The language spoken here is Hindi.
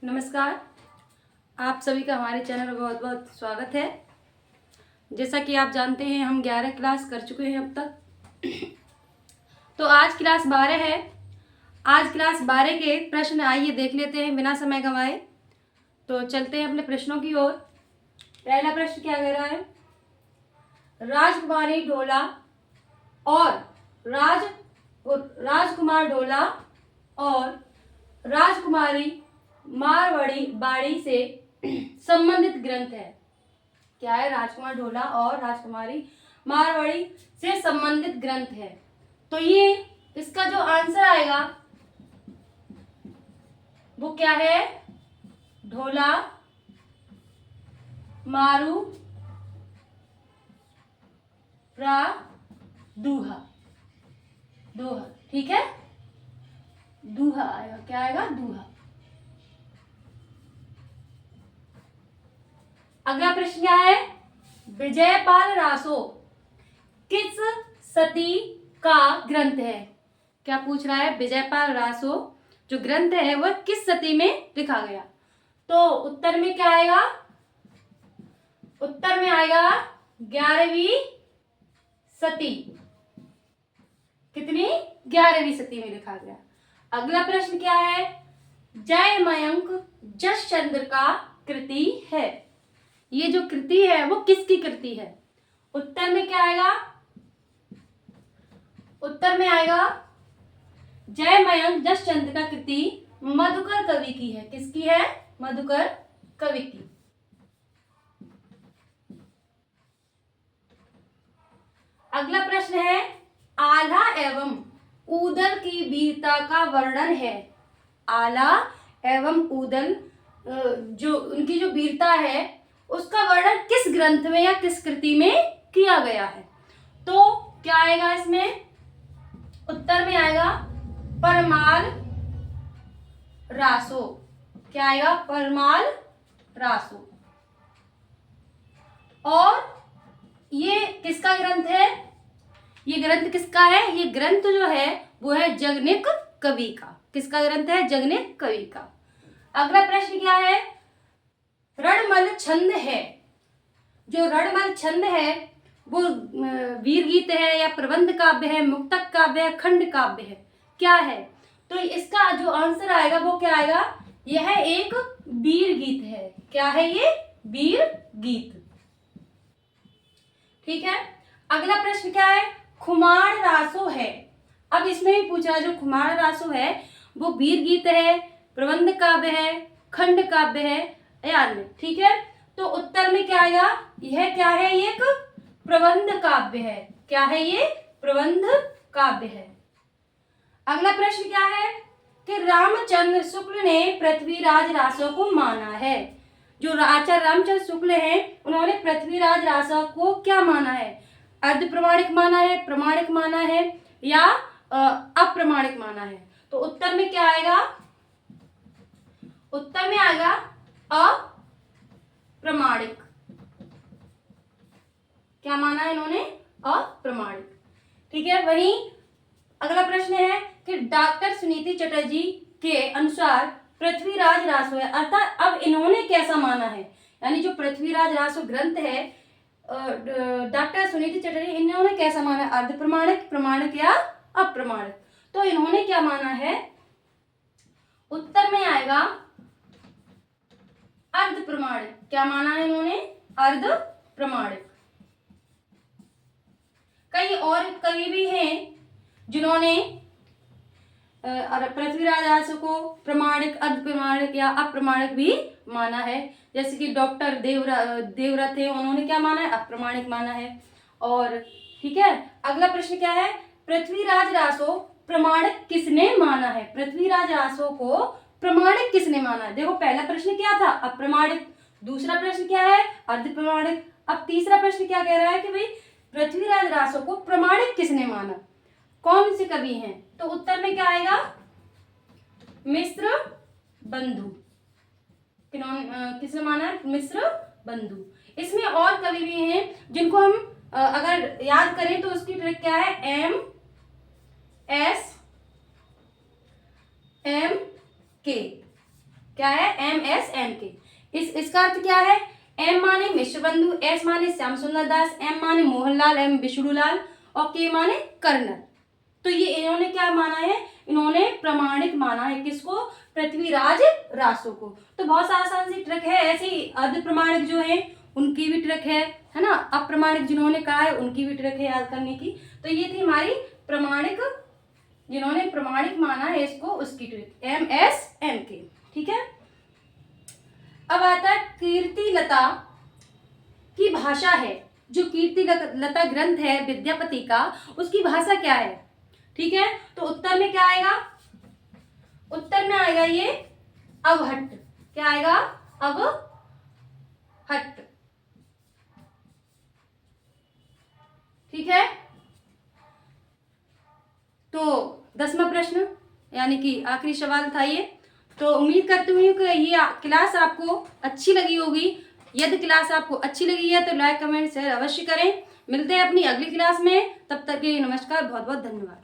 नमस्कार। आप सभी का हमारे चैनल में बहुत बहुत स्वागत है। जैसा कि आप जानते हैं हम 11 क्लास कर चुके हैं अब तक। तो आज क्लास 12 है। आज क्लास 12 के प्रश्न आइए देख लेते हैं बिना समय गंवाए। तो चलते हैं अपने प्रश्नों की ओर। पहला प्रश्न क्या कह रहा है? राजकुमारी ढोला और राजकुमार ढोला और राजकुमारी मारवाड़ी बाड़ी से संबंधित ग्रंथ है। क्या है? राजकुमार ढोला और राजकुमारी मारवाड़ी से संबंधित ग्रंथ है। तो ये इसका जो आंसर आएगा वो क्या है? ढोला मारू रा दूहा। दोहा, ठीक है, दूहा आएगा। क्या आएगा? दूहा। अगला प्रश्न क्या है? विजयपाल रासो किस सती का ग्रंथ है? क्या पूछ रहा है? विजयपाल रासो जो ग्रंथ है वह किस सती में लिखा गया? तो उत्तर में क्या आएगा? उत्तर में आएगा 11वीं सती। कितनी? 11वीं सती में लिखा गया। अगला प्रश्न क्या है? जयमयंक जसचंद्र का कृति है। ये जो कृति है वो किसकी कृति है? उत्तर में क्या आएगा? उत्तर में आएगा जयमयंक जसचंद्र का कृति मधुकर कवि की है। किसकी है? मधुकर कवि की। अगला प्रश्न है आला एवं ऊदल की वीरता का वर्णन है। आला एवं ऊदल जो उनकी जो वीरता है उसका वर्णन किस ग्रंथ में या किस कृति में किया गया है? तो क्या आएगा इसमें? उत्तर में आएगा परमाल रासो। क्या आएगा? परमाल रासो। और ये किसका ग्रंथ है? ये ग्रंथ किसका है? ये ग्रंथ जो है वो है जगनिक कवि का। किसका ग्रंथ है? जगनिक कवि का। अगला प्रश्न क्या है? रणमल छंद है। जो रणमल छंद है वो वीर गीत है या प्रबंध काव्य है, मुक्तक काव्य है, खंड काव्य है? क्या है? तो इसका जो आंसर आएगा वो क्या आएगा? यह एक वीर गीत है। क्या है ये? वीर गीत। ठीक है। अगला प्रश्न क्या है? खुमार रासो है। अब इसमें भी पूछा जो खुमार रासो है वो वीर गीत है, प्रबंध काव्य है, खंड काव्य है या अन्य? ठीक है। तो उत्तर में क्या आएगा? यह क्या है? एक प्रबंध काव्य है। क्या है ये? प्रबंध काव्य है। अगला प्रश्न क्या है कि रामचंद्र शुक्ल ने पृथ्वीराज रासो को माना है। जो आचार्य रामचंद्र शुक्ल हैं उन्होंने पृथ्वीराज रासो को क्या माना है? अर्ध प्रमाणिक माना है, प्रमाणिक माना है या अप्रमाणिक माना है? तो उत्तर में क्या आएगा? उत्तर में आएगा अप्रमाणिक। क्या माना है इन्होंने? अप्रमाणिक। ठीक है। वहीं अगला प्रश्न है कि डॉक्टर सुनीति चटर्जी के अनुसार पृथ्वीराज रासो है, अर्थात अब इन्होंने कैसा माना है? यानी जो पृथ्वीराज रासो ग्रंथ है डॉक्टर सुनीति चटर्जी इन्होंने कैसा माना? अर्ध प्रमाणिक, प्रमाणिक या अप्रमाणिक? तो इन्होंने क्या माना है? उत्तर में आएगा अर्ध प्रमाणिक। क्या माना है इन्होंने? अर्ध प्रमाणिक। कई और कवि भी हैं जिन्होंने पृथ्वीराज रासो को प्रमाणिक, अर्ध प्रमाणिक या अप्रमाणिक भी माना है। जैसे कि डॉक्टर देवव्रत है, उन्होंने क्या माना है? अप्रमाणिक माना है। और ठीक है। अगला प्रश्न क्या है? पृथ्वीराज रासो प्रमाणिक किसने माना है? पृथ्वीराज रासो को प्रमाणिक किसने माना है? देखो पहला प्रश्न क्या था? अप्रमाणिक। दूसरा प्रश्न क्या है? अर्ध प्रमाणिक। अब तीसरा प्रश्न क्या कह रहा है कि भाई पृथ्वीराज रासो को प्रमाणिक किसने माना? कौन से कवि हैं? तो उत्तर में क्या आएगा? मिश्र बंधु। किसने माना है? मिश्र बंधु। इसमें और कवि भी हैं जिनको हम अगर याद करें तो उसकी ट्रिक क्या है? MS के क्या है, एम एस एम के। इसका अर्थ क्या है, एम माने मिश्र बंधु, एस माने श्याम सुंदर दास, एम माने मोहनलाल एवं विष्णुलाल और के माने कर्नल। तो ये इन्होंने क्या माना है, इन्होंने प्रमाणिक माना है किसको, पृथ्वीराज रासो को। तो बहुत आसान सी ट्रिक है, ऐसी अर्ध प्रमाणिक जो है उनकी भी ट्रिक है ना, अप्रमाणिक जिन्होंने कहा है उनकी भी ट्रिक है याद करने की। तो ये थी हमारी प्रमाणिक, जिन्होंने प्रमाणिक माना है इसको, उसकी ट्रिक, एम एस एम के। ठीक है, अब आता है कीर्तिलता की भाषा है, जो कीर्तिलता ग्रंथ है विद्यापति का, उसकी भाषा क्या है। ठीक है, तो उत्तर में क्या आएगा, उत्तर में आएगा ये अवहट्ट। क्या आएगा, अवहट्ट। ठीक है, तो 10वां प्रश्न यानी कि आखिरी सवाल था ये। तो उम्मीद करती हूँ कि ये क्लास आपको अच्छी लगी होगी। यदि क्लास आपको अच्छी लगी है तो लाइक कमेंट शेयर अवश्य करें। मिलते हैं अपनी अगली क्लास में, तब तक के लिए नमस्कार, बहुत बहुत धन्यवाद।